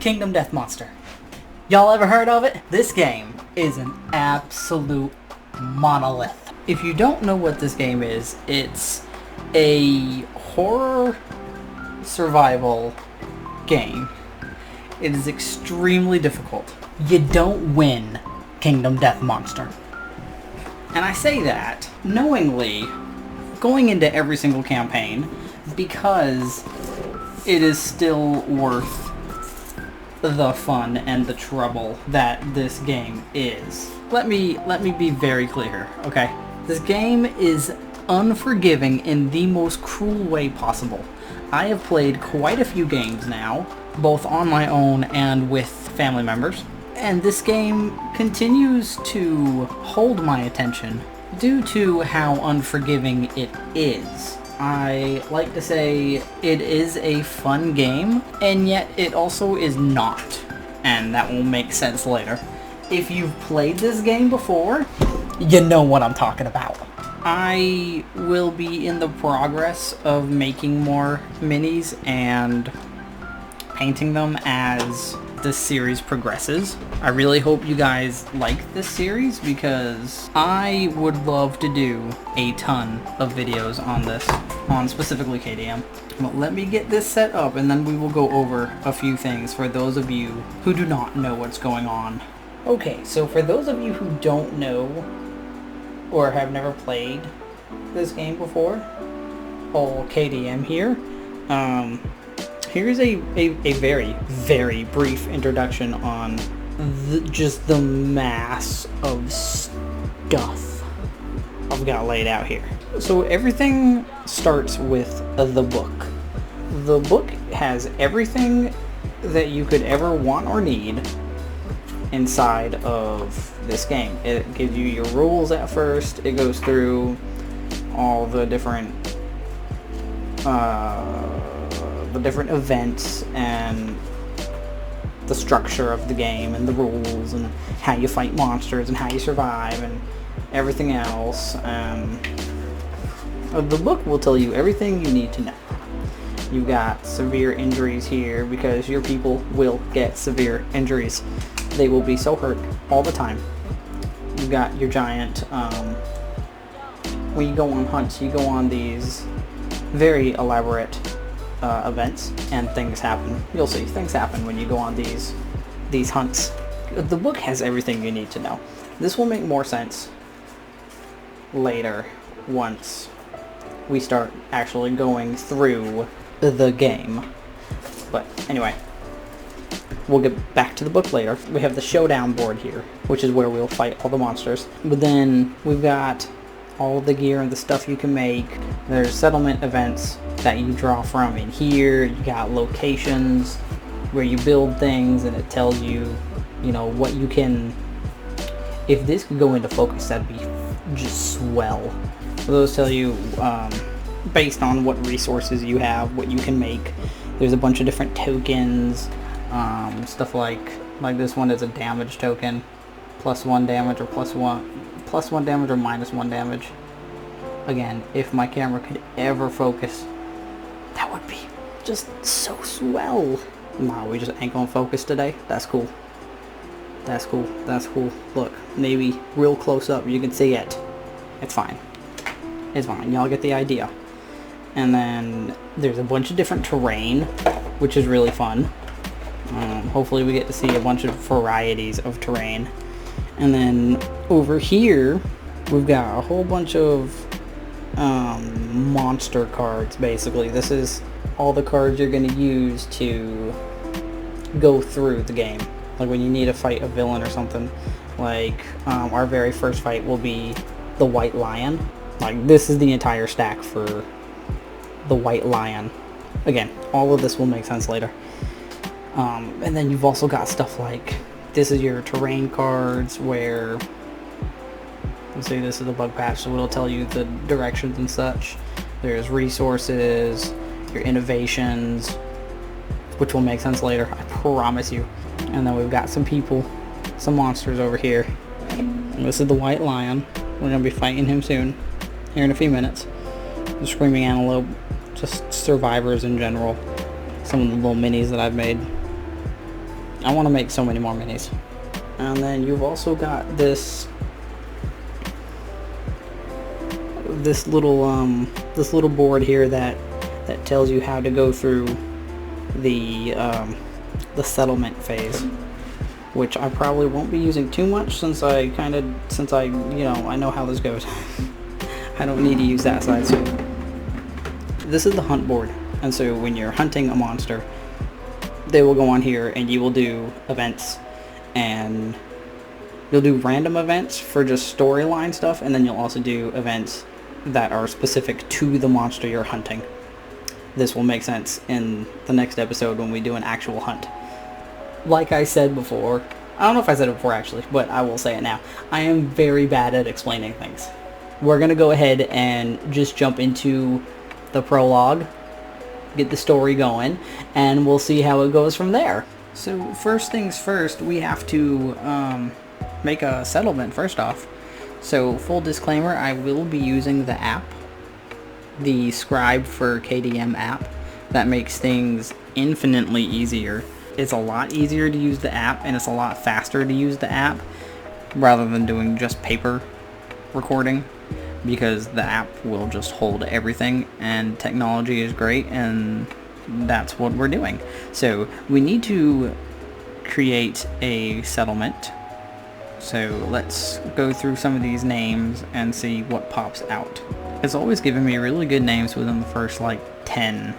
Kingdom Death Monster. Y'all ever heard of it? This game is an absolute monolith. If you don't know what this game is, it's a horror survival game. It is extremely difficult. You don't win Kingdom Death Monster. And I say that knowingly, going into every single campaign, because it is still worth the fun and the trouble that this game is. Let me be very clear, okay? This game is unforgiving in the most cruel way possible. I have played quite a few games now, both on my own and with family members, and this game continues to hold my attention due to how unforgiving it is. I like to say it is a fun game, and yet it also is not, and that will make sense later. If you've played this game before, you know what I'm talking about. I will be in the progress of making more minis and painting them as this series progresses. I really hope you guys like this series because I would love to do a ton of videos on this, on specifically KDM. But let me get this set up and then we will go over a few things for those of you who do not know what's going on. Okay, so for those of you who don't know or have never played this game before, old KDM here, here's a very, very brief introduction on just the mass of stuff I've got laid out here. So everything starts with the book. The book has everything that you could ever want or need inside of this game. It gives you your rules at first. It goes through all the different events and the structure of the game and the rules and how you fight monsters and how you survive and everything else. The book will tell you everything you need to know. You've got severe injuries here because your people will get severe injuries. They will be so hurt all the time. You've got your giant, when you go on hunts, you go on these very elaborate events and things happen. You'll see, things happen when you go on these hunts. The book has everything you need to know. This will make more sense later once we start actually going through the game. But anyway, we'll get back to the book later. We have the showdown board here, which is where we'll fight all the monsters. But then we've got all of the gear and the stuff you can make. There's settlement events that you draw from in here. You got locations where you build things and it tells you, you know, what you can... If this could go into focus, that'd be just swell. Those tell you, based on what resources you have, what you can make. There's a bunch of different tokens, stuff like this one is a damage token, +1 damage or +1 damage or -1 damage. Again, if my camera could ever focus, that would be just so swell. Nah, we just ain't gonna focus today. That's cool. That's cool. That's cool. Look, maybe real close up you can see it. It's fine. It's fine. Y'all get the idea. And then there's a bunch of different terrain, which is really fun. Hopefully we get to see a bunch of varieties of terrain. And then over here, we've got a whole bunch of monster cards, basically. This is all the cards you're going to use to go through the game. Like when you need to fight a villain or something. Like, our very first fight will be the White Lion. Like, this is the entire stack for the White Lion. Again, all of this will make sense later. And then you've also got stuff like, this is your terrain cards where, let's say this is the bug patch, so it'll tell you the directions and such. There's resources, your innovations, which will make sense later, I promise you. And then we've got some people, some monsters over here. And this is the White Lion. We're going to be fighting him soon, here in a few minutes. The Screaming Antelope, just survivors in general. Some of the little minis that I've made. I want to make so many more minis. And then you've also got this little board here that tells you how to go through the settlement phase, which I probably won't be using too much since I I know how this goes. I don't need to use that side. So this is the hunt board, and so when you're hunting a monster, they will go on here and you will do events, and you'll do random events for just storyline stuff, and then you'll also do events that are specific to the monster you're hunting. This will make sense in the next episode when we do an actual hunt. Like I said before, I don't know if I said it before actually, but I will say it now. I am very bad at explaining things. We're going to go ahead and just jump into the prologue, get the story going, and we'll see how it goes from there. So first things first, we have to make a settlement first off. So full disclaimer, I will be using the app, the Scribe for KDM app, that makes things infinitely easier. It's a lot easier to use the app, and it's a lot faster to use the app rather than doing just paper recording, because the app will just hold everything, and technology is great, and that's what we're doing. So we need to create a settlement. So let's go through some of these names and see what pops out. It's always given me really good names within the first like 10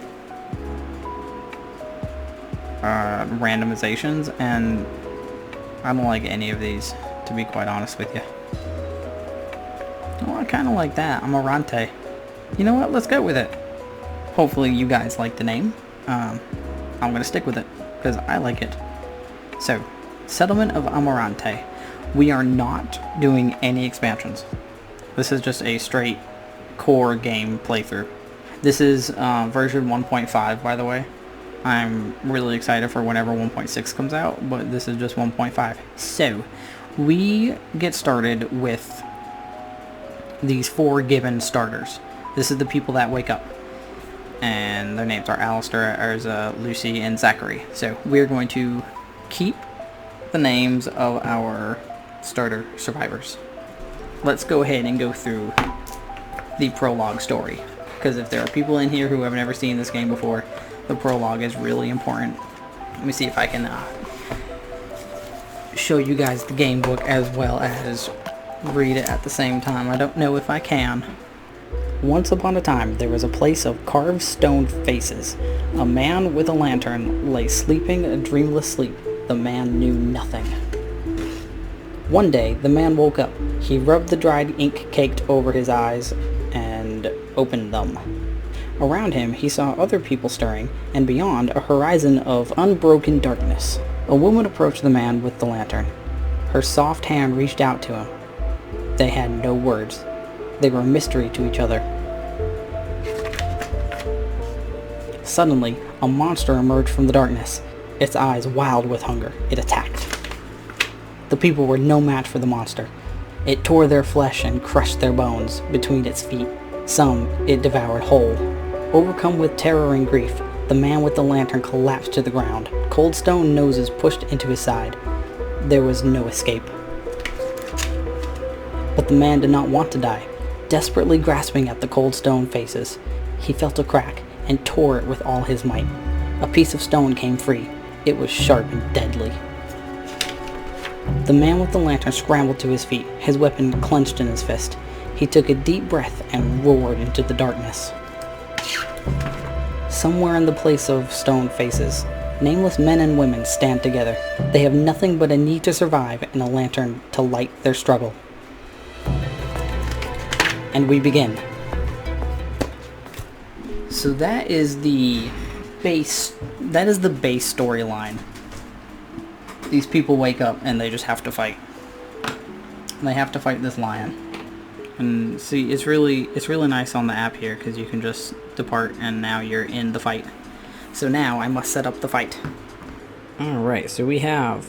randomizations, and I don't like any of these, to be quite honest with you. Oh, I kind of like that. Amarante. You know what? Let's go with it. Hopefully you guys like the name. I'm going to stick with it because I like it. So, Settlement of Amarante. We are not doing any expansions. This is just a straight core game playthrough. This is version 1.5, by the way. I'm really excited for whenever 1.6 comes out, but this is just 1.5. So, we get started with these 4 given starters. This is the people that wake up, and their names are Alistair, Erza, Lucy, and Zachary. So, we're going to keep the names of our starter survivors. Let's go ahead and go through the prologue story, because if there are people in here who have never seen this game before, the prologue is really important. Let me see if I can show you guys the game book as well as read it at the same time. I don't know if I can. Once upon a time, there was a place of carved stone faces. A man with a lantern lay sleeping a dreamless sleep. The man knew nothing. One day, the man woke up. He rubbed the dried ink caked over his eyes and opened them. Around him, he saw other people stirring, and beyond, a horizon of unbroken darkness. A woman approached the man with the lantern. Her soft hand reached out to him. They had no words. They were a mystery to each other. Suddenly, a monster emerged from the darkness. Its eyes wild with hunger, it attacked. The people were no match for the monster. It tore their flesh and crushed their bones between its feet. Some it devoured whole. Overcome with terror and grief, the man with the lantern collapsed to the ground. Cold stone noses pushed into his side. There was no escape. But the man did not want to die. Desperately grasping at the cold stone faces, he felt a crack and tore it with all his might. A piece of stone came free. It was sharp and deadly. The man with the lantern scrambled to his feet, his weapon clenched in his fist. He took a deep breath and roared into the darkness. Somewhere in the place of stone faces, nameless men and women stand together. They have nothing but a need to survive and a lantern to light their struggle. And we begin. So that is the base storyline. These people wake up and they just have to fight. They have to fight this lion. And see, it's really nice on the app here because you can just depart and now you're in the fight. So now I must set up the fight. Alright, so we have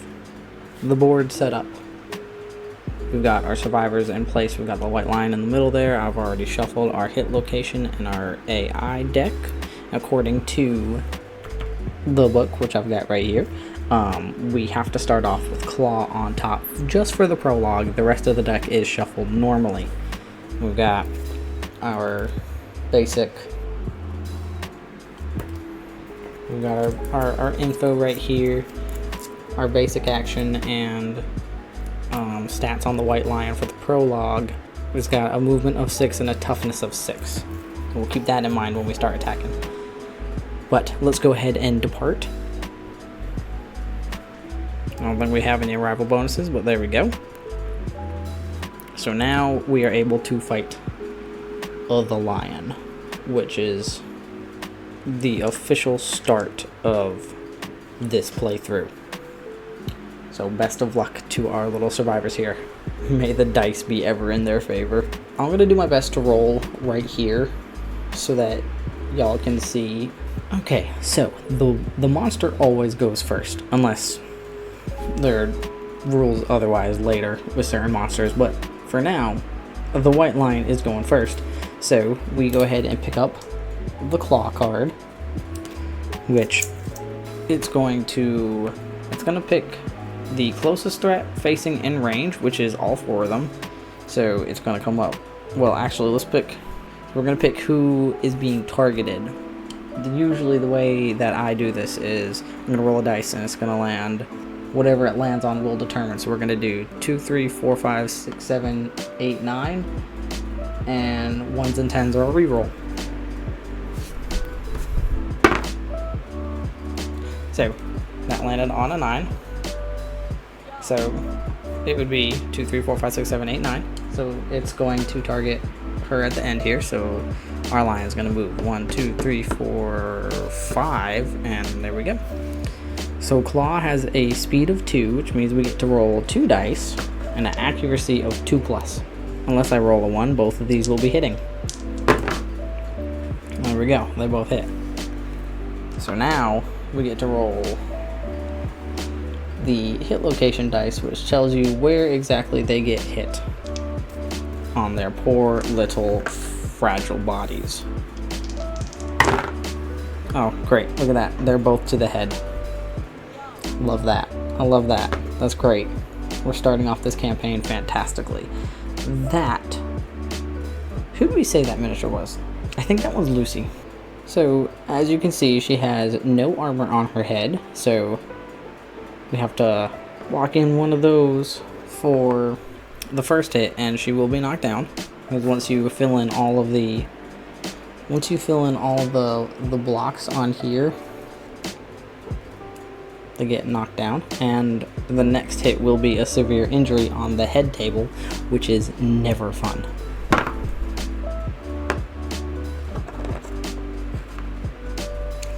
the board set up. We've got our survivors in place. We've got the white line in the middle there. I've already shuffled our hit location and our AI deck according to the book, which I've got right here. we have to start off with Claw on top just for the prologue. The rest of the deck is shuffled normally. We've got our basic, we've got our info right here, our basic action and stats on the White Lion for the prologue. It's got a movement of 6 and a toughness of 6. We'll keep that in mind when we start attacking. But let's go ahead and depart. I don't think we have any arrival bonuses, but there we go. So now we are able to fight the lion, which is the official start of this playthrough. So best of luck to our little survivors here. May the dice be ever in their favor. I'm going to do my best to roll right here so that y'all can see. Okay, so the monster always goes first, unless there are rules otherwise later with certain monsters, but for now, the White Lion is going first. So we go ahead and pick up the Claw card, which it's going to pick the closest threat facing in range, which is all 4 of them. So it's going to come up. Well, actually, we're going to pick who is being targeted. Usually the way that I do this is I'm going to roll a dice and it's going to land. Whatever it lands on will determine. So we're going to do 2, 3, 4, 5, 6, 7, 8, 9. And 1s and 10s are a reroll. So that landed on a 9. So it would be 2, 3, 4, 5, 6, 7, 8, 9. So it's going to target her at the end here. So our lion is going to move 1, 2, 3, 4, 5, and there we go. So Claw has a speed of 2, which means we get to roll 2 dice and an accuracy of 2+. Unless I roll a 1, both of these will be hitting. There we go, they both hit. So now we get to roll the hit location dice, which tells you where exactly they get hit on their poor little fragile bodies. Oh, great, look at that. They're both to the head. Love that. I love that. That's great. We're starting off this campaign fantastically. Who did we say that miniature was? I think that was Lucy. So, as you can see, she has no armor on her head, so we have to lock in one of those for the first hit, and she will be knocked down. Because once you fill in all of the blocks on here, they get knocked down, and the next hit will be a severe injury on the head table, which is never fun.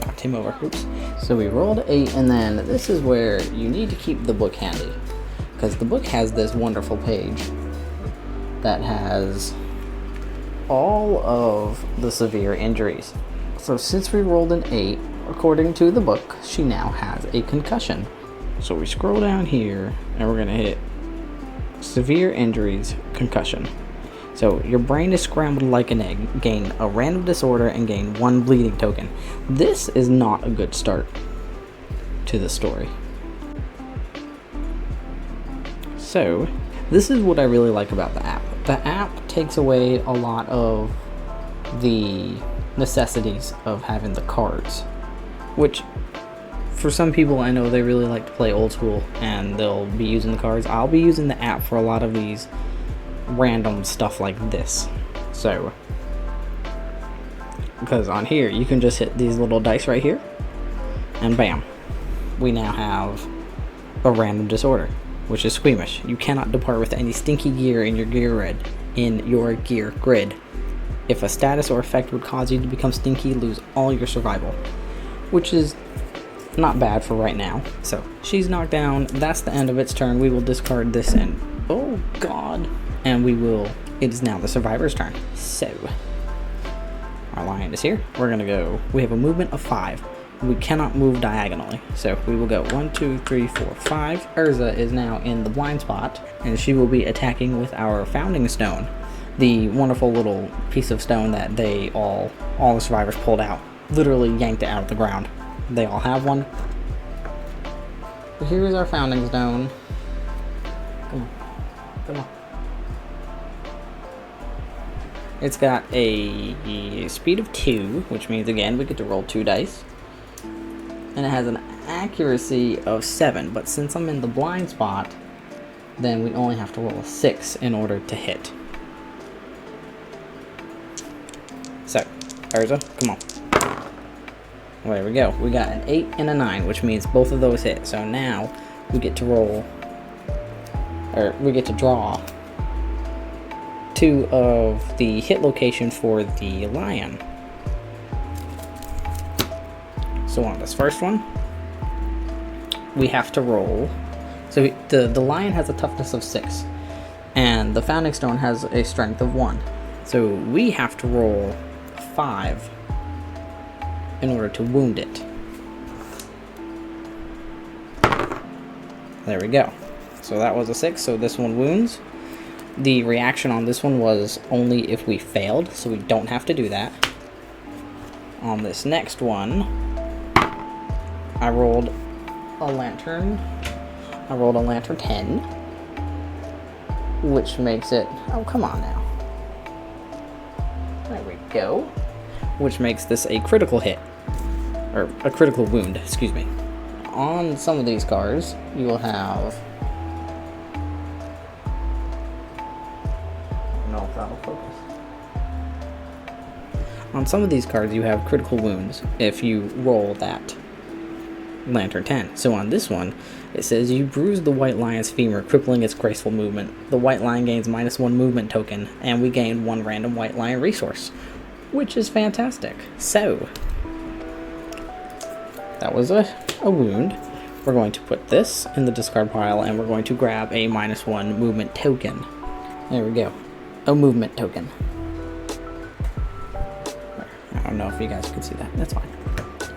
Knocked him over. Oops. So we rolled 8, and then this is where you need to keep the book handy, because the book has this wonderful page that has all of the severe injuries. So since we rolled an 8, according to the book, she now has a concussion. So we scroll down here and we're gonna hit severe injuries, concussion. So your brain is scrambled like an egg, gain a random disorder, and gain 1 bleeding token. This is not a good start to the story. So this is what I really like about the app. The app takes away a lot of the necessities of having the cards, which for some people I know they really like to play old school and they'll be using the cards. I'll be using the app for a lot of these random stuff like this. So, because on here you can just hit these little dice right here and bam, we now have a random disorder, which is squeamish. You cannot depart with any stinky gear in your gear grid. If a status or effect would cause you to become stinky, lose all your survival, which is not bad for right now. So she's knocked down. That's the end of its turn. We will discard this and oh god, and it is now the survivor's turn. So our lion is here. We're gonna go. We have a movement of 5. We cannot move diagonally, so we will go 1, 2, 3, 4, 5. Urza is now in the blind spot, and she will be attacking with our founding stone, the wonderful little piece of stone that all the survivors pulled out, literally yanked it out of the ground. They all have one. Here's our founding stone. Come on. Come on. It's got a speed of 2, which means, again, we get to roll 2 dice. And it has an accuracy of 7, but since I'm in the blind spot, then we only have to roll a 6 in order to hit. So, Urza, come on. Well, there we go. We got an 8 and a 9, which means both of those hit. So now we get to roll, or we get to draw 2 of the hit location for the lion. So on this first one, we have to roll. So the lion has a toughness of 6, and the founding stone has a strength of 1. So we have to roll 5 in order to wound it. There we go. So that was a 6, so this one wounds. The reaction on this one was only if we failed, so we don't have to do that. On this next one, I rolled a lantern. I rolled a lantern 10, which makes it, oh come on now. There we go. Which makes this a critical hit. Or a critical wound, excuse me. On some of these cards, you will have, I don't know if that'll focus. On some of these cards, you have critical wounds if you roll that lantern 10. So on this one, it says you bruise the white lion's femur, crippling its graceful movement. The white lion gains -1 movement token, and we gain 1 random white lion resource, which is fantastic. So that was a wound. We're going to put this in the discard pile, and we're going to grab a -1 movement token. There we go. A movement token. I don't know if you guys can see that. That's fine.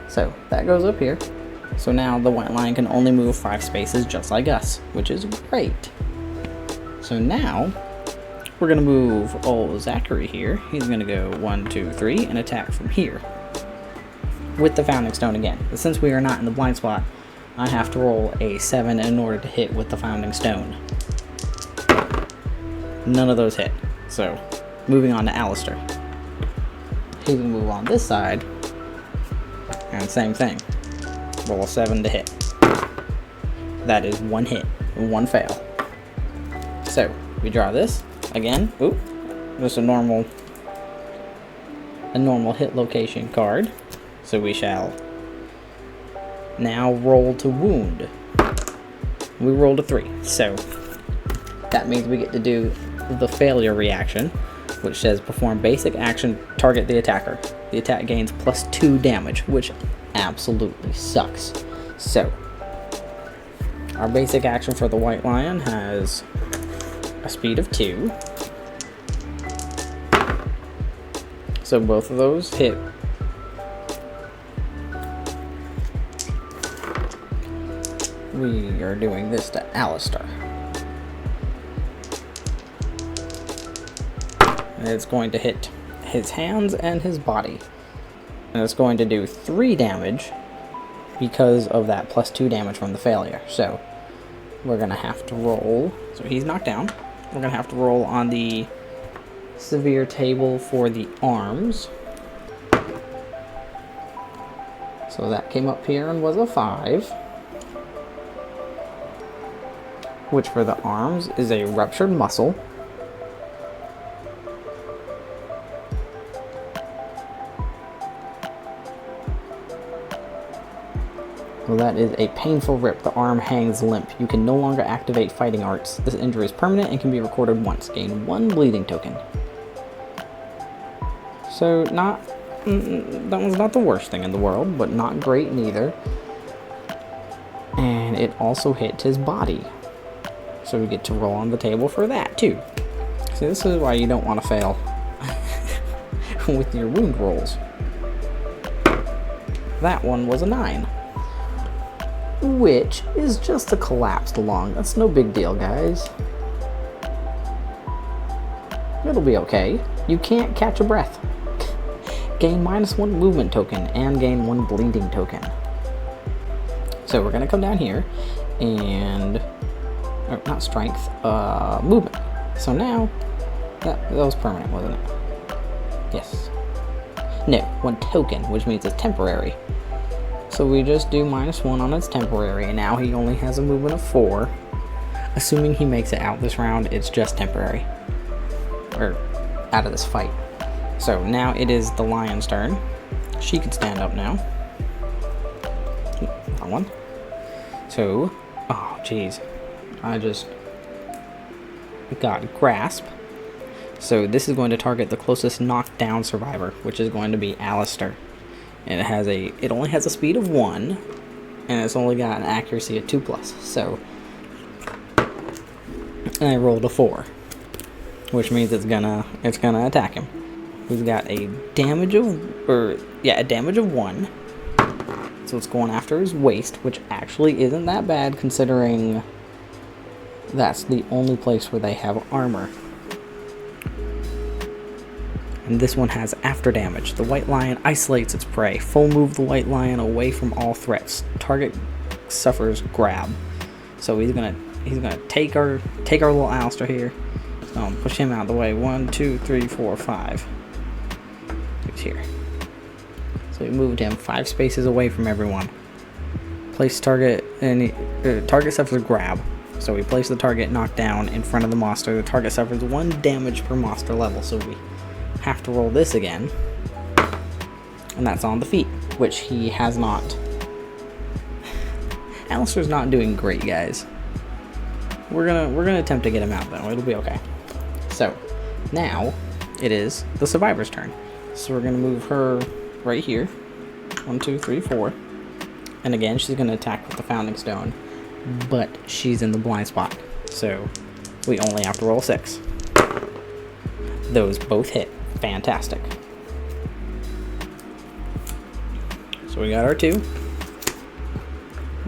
So that goes up here. So now the white lion can only move 5 spaces just like us, which is great. So now we're going to move old Zachary here. He's going to go 1, 2, 3 and attack from here with the founding stone again. But since we are not in the blind spot, I have to roll a 7 in order to hit with the founding stone. None of those hit. So moving on to Alistair. He will move on this side, and same thing. Roll a 7 to hit. That is 1 hit, 1 fail. So we draw this again. Oop, just a normal hit location card. So we shall now roll to wound. We rolled a 3, so that means we get to do the failure reaction, which says perform basic action, target the attacker. The attack gains +2 damage, which absolutely sucks. So our basic action for the white lion has a speed of 2. So both of those hit. We are doing this to Alistair. And it's going to hit his hands and his body. And it's going to do 3 damage because of that +2 damage from the failure. So we're going to have to roll. So he's knocked down. We're going to have to roll on the severe table for the arms. So that came up here and was a 5. Which for the arms is a ruptured muscle. Well, that is a painful rip. The arm hangs limp. You can no longer activate fighting arts. This injury is permanent and can be recorded once. Gain 1 bleeding token. So that one's not the worst thing in the world, but not great neither. And it also hit his body. So we get to roll on the table for that too. So this is why you don't want to fail with your wound rolls. That one was a 9. Which is just a collapsed lung. That's no big deal, guys. It'll be okay. You can't catch a breath. Gain -1 movement token and gain 1 bleeding token. So we're going to come down here and not strength, movement. So now that was permanent, wasn't it? Yes. No, 1 token, which means it's temporary. So we just do -1 on its temporary, and now he only has a movement of 4. Assuming he makes it out this round, it's just temporary. Or out of this fight. So now it is the lion's turn. She can stand up now. Wrong one. So, oh jeez. I just got grasp. So this is going to target the closest knockdown survivor, which is going to be Alistair. And it only has a speed of 1, and it's only got an accuracy of 2+. So, and I rolled a 4, which means it's gonna attack him. He's got a damage of 1. So it's going after his waist, which actually isn't that bad considering that's the only place where they have armor. And this one has after damage. The white lion isolates its prey. Full move the white lion away from all threats. Target suffers grab. So he's gonna take our little Alistair here. Push him out of the way. 1, 2, 3, 4, 5. He's here. So we moved him 5 spaces away from everyone. Place target, and target suffers grab. So we place the target knocked down in front of the monster. The target suffers 1 damage per monster level. So we have to roll this again, and that's on the feet, which he has not. Alistair's not doing great, guys. We're gonna attempt to get him out though. It'll be okay. So now it is the survivor's turn. So we're gonna move her right here. 1, 2, 3, 4, and again she's gonna attack with the founding stone, but she's in the blind spot, so we only have to roll 6. Those both hit. Fantastic. So we got our 2.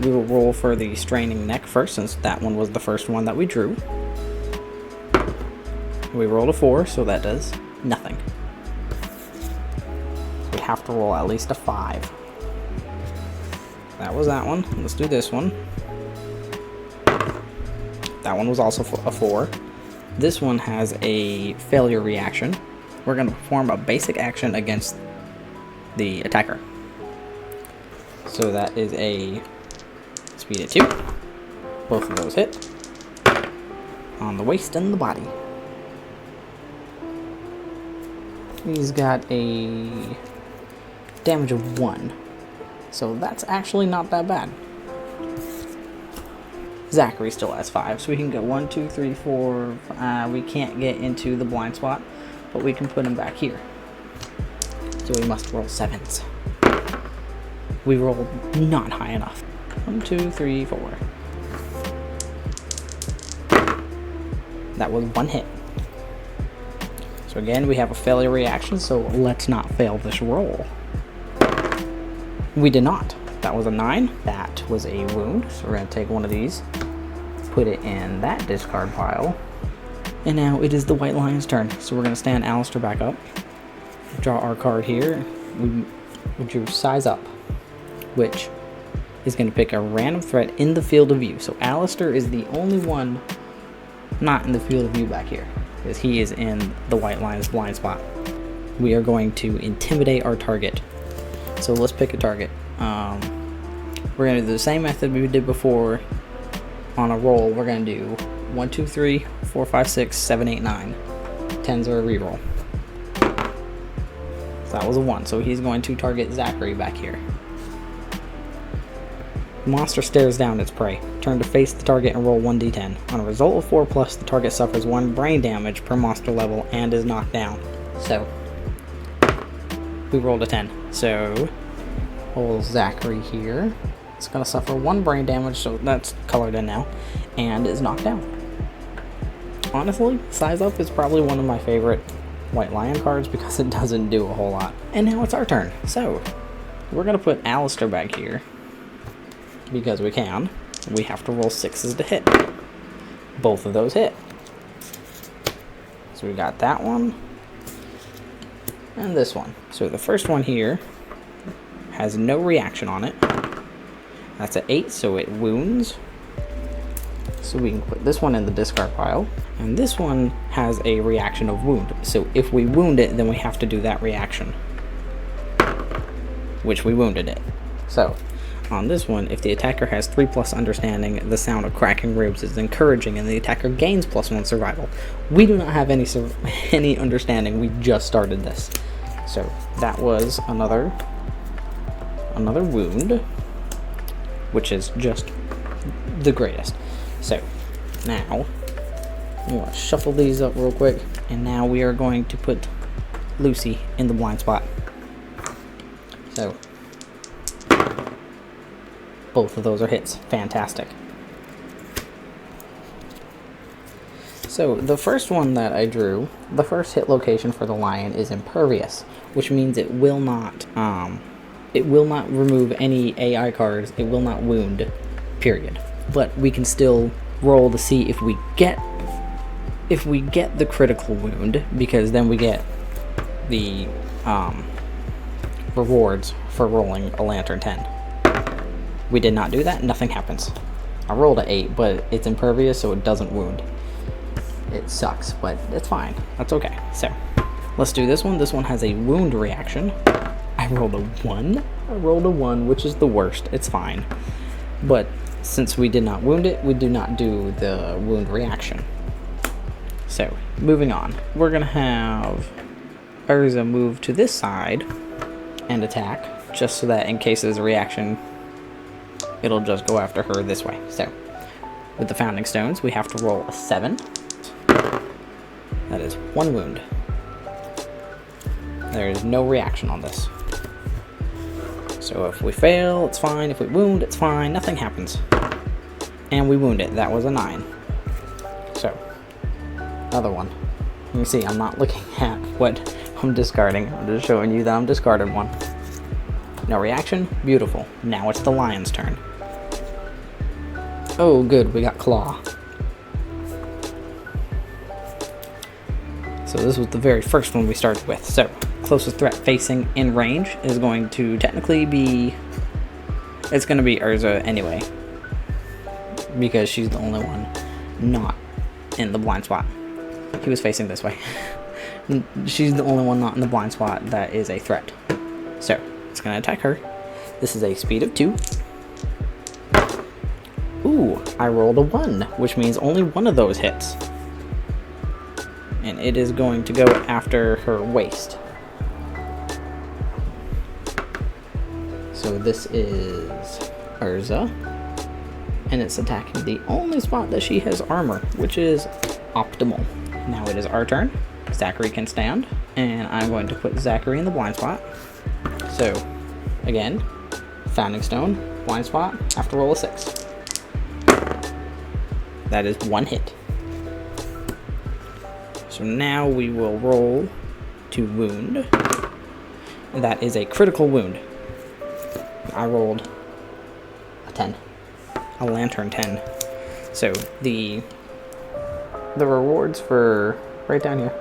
We will roll for the straining neck first, since that one was the first one that we drew. We rolled a 4, so that does nothing. We have to roll at least a 5. That was that one. Let's do this one. That one was also a 4. This one has a failure reaction. We're going to perform a basic action against the attacker. So that is a speed of 2. Both of those hit. On the waist and the body. He's got a damage of 1. So that's actually not that bad. Zachary still has 5, so we can go 1, 2, 3, 4. We can't get into the blind spot, but we can put him back here. So we must roll 7s. We rolled not high enough. 1, 2, 3, 4. That was 1 hit. So again, we have a failure reaction, so let's not fail this roll. We did not. That was a 9. That was a wound, so we're going to take one of these, put it in that discard pile. And now it is the white lion's turn. So we're going to stand Alistair back up. Draw our card here. We drew size up, which is going to pick a random threat in the field of view. So Alistair is the only one not in the field of view back here, because he is in the white lion's blind spot. We are going to intimidate our target. So let's pick a target. We're going to do the same method we did before on a roll. We're going to do 1, 2, 3, 4, 5, 6, 7, 8, 9. 10s are a reroll. So that was a 1. So he's going to target Zachary back here. The monster stares down its prey. Turn to face the target and roll 1d10. On a result of 4+, the target suffers 1 brain damage per monster level and is knocked down. So we rolled a 10. So hold Zachary here. It's going to suffer 1 brain damage, so that's colored in now, and is knocked down. Honestly, Size Up is probably one of my favorite White Lion cards because it doesn't do a whole lot. And now it's our turn. So we're going to put Alistair back here because we can. We have to roll 6s to hit. Both of those hit. So we got that one and this one. So the first one here has no reaction on it. That's an 8, so it wounds. So we can put this one in the discard pile, and this one has a reaction of wound. So if we wound it, then we have to do that reaction, which we wounded it. So on this one, if the attacker has 3+ understanding, the sound of cracking ribs is encouraging, and the attacker gains +1 survival. We do not have any understanding. We just started this, so that was another wound, which is just the greatest. So now I'm going to shuffle these up real quick, and now we are going to put Lucy in the blind spot. So both of those are hits. Fantastic. So the first one that I drew, the first hit location for the lion is impervious, which means it will not remove any AI cards. It will not wound, period. But we can still roll to see if we get the critical wound, because then we get the rewards for rolling a lantern 10. We did not do that. Nothing happens. I rolled an 8, but it's impervious, so it doesn't wound. It sucks, but it's fine. That's okay. So let's do this one. This one has a wound reaction. I rolled a 1. I rolled a 1, which is the worst. It's fine. But since we did not wound it, we do not do the wound reaction. So moving on, we're gonna have Urza move to this side and attack, just so that in case there's a reaction, it'll just go after her this way. So with the founding stones, we have to roll a 7. That is 1 wound. There is no reaction on this. So if we fail, it's fine. If we wound, it's fine. Nothing happens. And we wound it. That was a 9. So another one. You can see I'm not looking at what I'm discarding. I'm just showing you that I'm discarded one. No reaction. Beautiful. Now it's the lion's turn. Oh, good. We got claw. So this was the very first one we started with. So closest threat facing in range is going to technically be... It's going to be Urza anyway, because she's the only one not in the blind spot. He was facing this way. She's the only one not in the blind spot that is a threat. So it's going to attack her. This is a speed of 2. Ooh, I rolled a 1, which means only one of those hits. And it is going to go after her waist. So this is Urza, and it's attacking the only spot that she has armor, which is optimal. Now it is our turn. Zachary can stand, and I'm going to put Zachary in the blind spot. So again, founding stone, blind spot, have to roll a 6. That is 1 hit. So now we will roll to wound. That is a critical wound. I rolled a 10. A lantern 10. So the rewards for... right down here.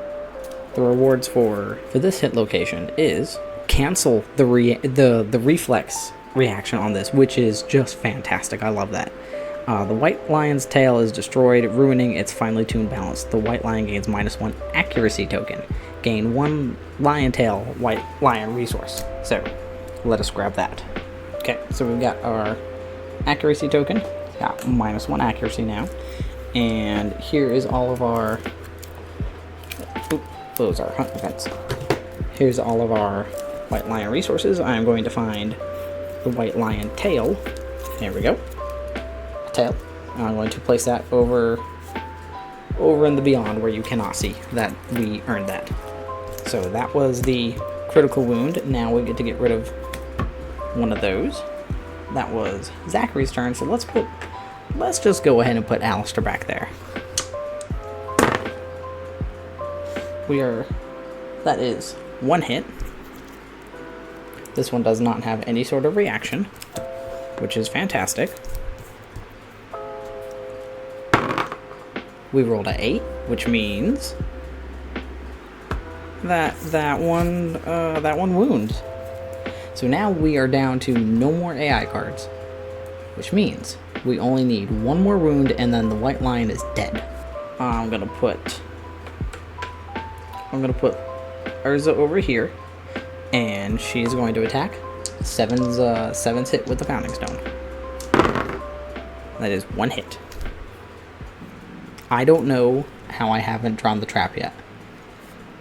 The rewards for this hit location is cancel the reflex reaction on this, which is just fantastic. I love that. The white lion's tail is destroyed, ruining its finely tuned balance. The white lion gains -1 accuracy token. Gain 1 lion tail white lion resource. So let us grab that. Okay, so we've got our accuracy token. Got -1 accuracy now. And here is all of our... Oop, those are hunt events. Here's all of our white lion resources. I'm going to find the white lion tail. There we go. Tail. I'm going to place that over in the beyond where you cannot see that we earned that. So that was the critical wound. Now we get to get rid of one of those. That was Zachary's turn. So let's just go ahead and put Alistair back there. That is 1 hit. This one does not have any sort of reaction, which is fantastic. We rolled an 8, which means that one wounds. So now we are down to no more AI cards, which means We only need one more wound, and then the white lion is dead. I'm gonna put Urza over here, and she's going to attack. Seven's hit with the Founding Stone. That is 1 hit. I don't know how I haven't drawn the trap yet.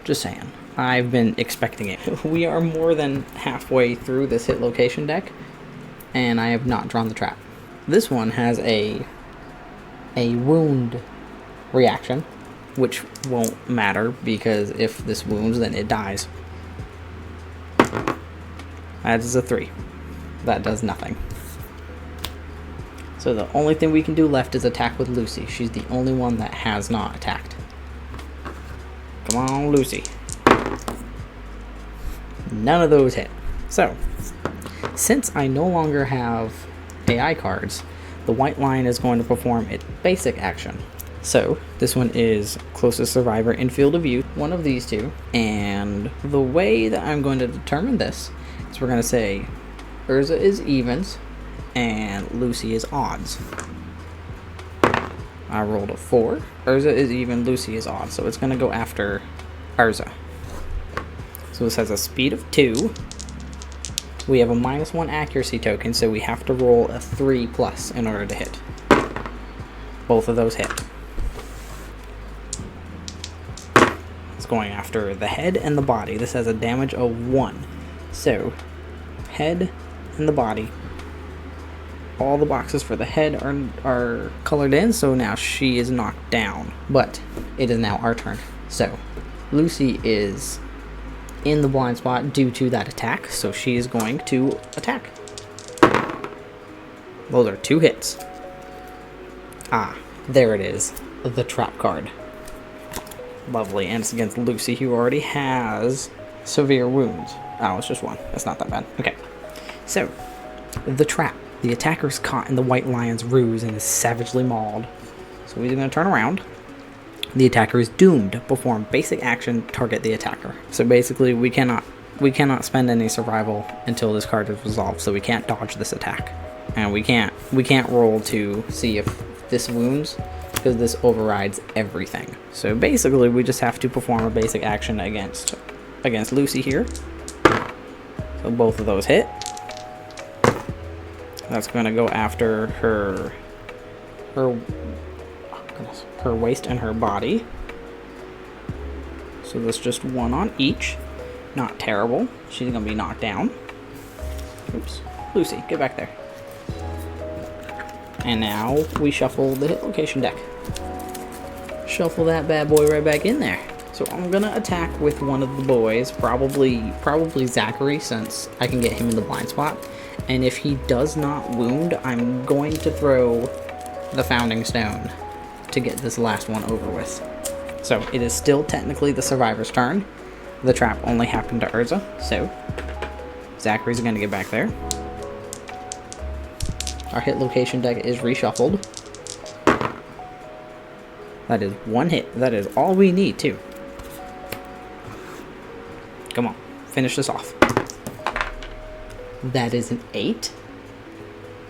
Just saying. I've been expecting it. We are more than halfway through this hit location deck, and I have not drawn the trap. This one has a wound reaction, which won't matter because if this wounds, then it dies. That is a 3. That does nothing. So the only thing we can do left is attack with Lucy. She's the only one that has not attacked. Come on, Lucy. None of those hit. So, since I no longer have AI cards, the white lion is going to perform its basic action. So, this one is closest survivor in field of view, one of these two. And the way that I'm going to determine this is we're going to say Urza is evens and Lucy is odds. I rolled a 4. Urza is even, Lucy is odd, so it's going to go after Urza. So this has a speed of 2. We have a -1 accuracy token, so we have to roll a 3+ in order to hit. Both of those hit. It's going after the head and the body. This has a damage of 1. So, head and the body. All the boxes for the head are colored in, so now she is knocked down. But it is now our turn. So, Lucy is in the blind spot due to that attack, so she is going to attack. Those are 2 hits. Ah, there it is. The trap card. Lovely, and it's against Lucy, who already has severe wounds. Oh, it's just 1. That's not that bad. Okay. So, the trap. The attacker is caught in the white lion's ruse and is savagely mauled. So he's going to turn around. The attacker is doomed. Perform basic action, target the attacker. So basically, we cannot spend any survival until this card is resolved. So we can't dodge this attack, and we can't roll to see if this wounds, because this overrides everything. So basically, we just have to perform a basic action against Lucy here. So both of those hit. That's going to go after her waist and her body. So that's just 1 on each. Not terrible. She's going to be knocked down. Oops. Lucy, get back there. And now we shuffle the hit location deck. Shuffle that bad boy right back in there. So I'm going to attack with one of the boys, probably Zachary, since I can get him in the blind spot. And if he does not wound, I'm going to throw the Founding Stone to get this last one over with. So it is still technically the survivor's turn. The trap only happened to Urza, so Zachary's going to get back there. Our hit location deck is reshuffled. That is 1 hit. That is all we need, too. Come on, finish this off. That is an 8.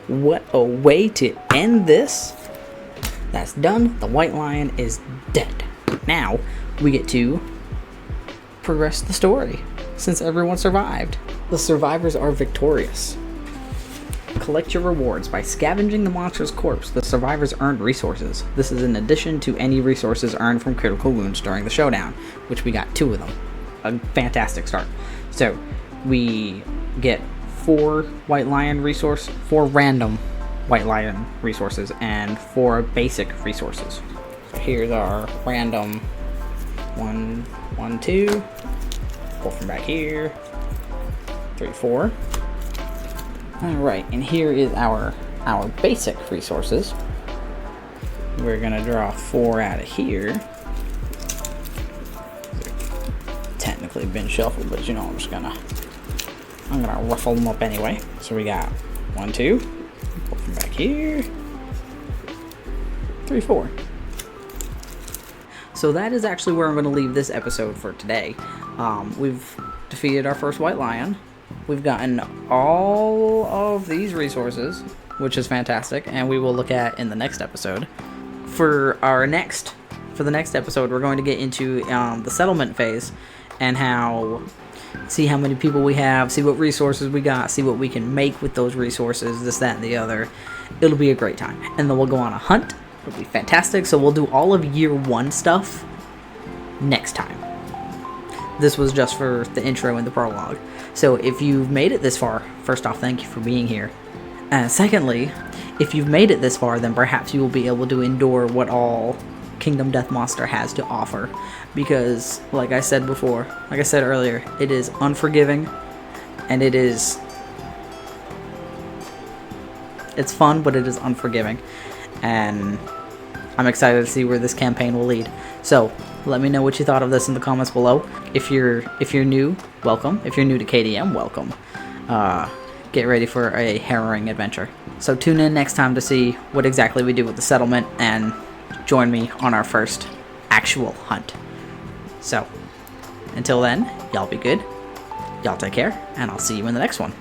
What a way to end this. That's done. The white lion is dead. Now, we get to progress the story, since everyone survived. The survivors are victorious. Collect your rewards. By scavenging the monster's corpse, the survivors earned resources. This is in addition to any resources earned from critical wounds during the showdown, which we got 2 of them. A fantastic start. So, we get 4 random white lion resources, and 4 basic resources. So here's our random 1, 1, 2. Pull from back here. 3, 4. Alright, and here is our basic resources. We're gonna draw 4 out of here. Technically been shuffled, but you know, I'm gonna ruffle them up anyway. So we got 1, 2. Pull from back here. 3, 4. So that is actually where I'm going to leave this episode for today. We've defeated our first white lion. We've gotten all of these resources. which is fantastic, and we will look at in the next episode. For the next episode, we're going to get into the settlement phase and see how many people we have, see what resources we got, see what we can make with those resources, this, that, and the other. It'll be a great time. And then we'll go on a hunt. It'll be fantastic. So we'll do all of year 1 stuff next time. This was just for the intro and the prologue. So if you've made it this far, first off, thank you for being here. And secondly, if you've made it this far, then perhaps you will be able to endure what all Kingdom Death Monster has to offer. Because, like I said earlier, it is unforgiving, and it's fun, but it is unforgiving. And I'm excited to see where this campaign will lead. So, let me know what you thought of this in the comments below. If you're new, welcome. If you're new to KDM, welcome. Get ready for a harrowing adventure. So tune in next time to see what exactly we do with the settlement, and join me on our first actual hunt. So, until then, y'all be good, y'all take care, and I'll see you in the next one.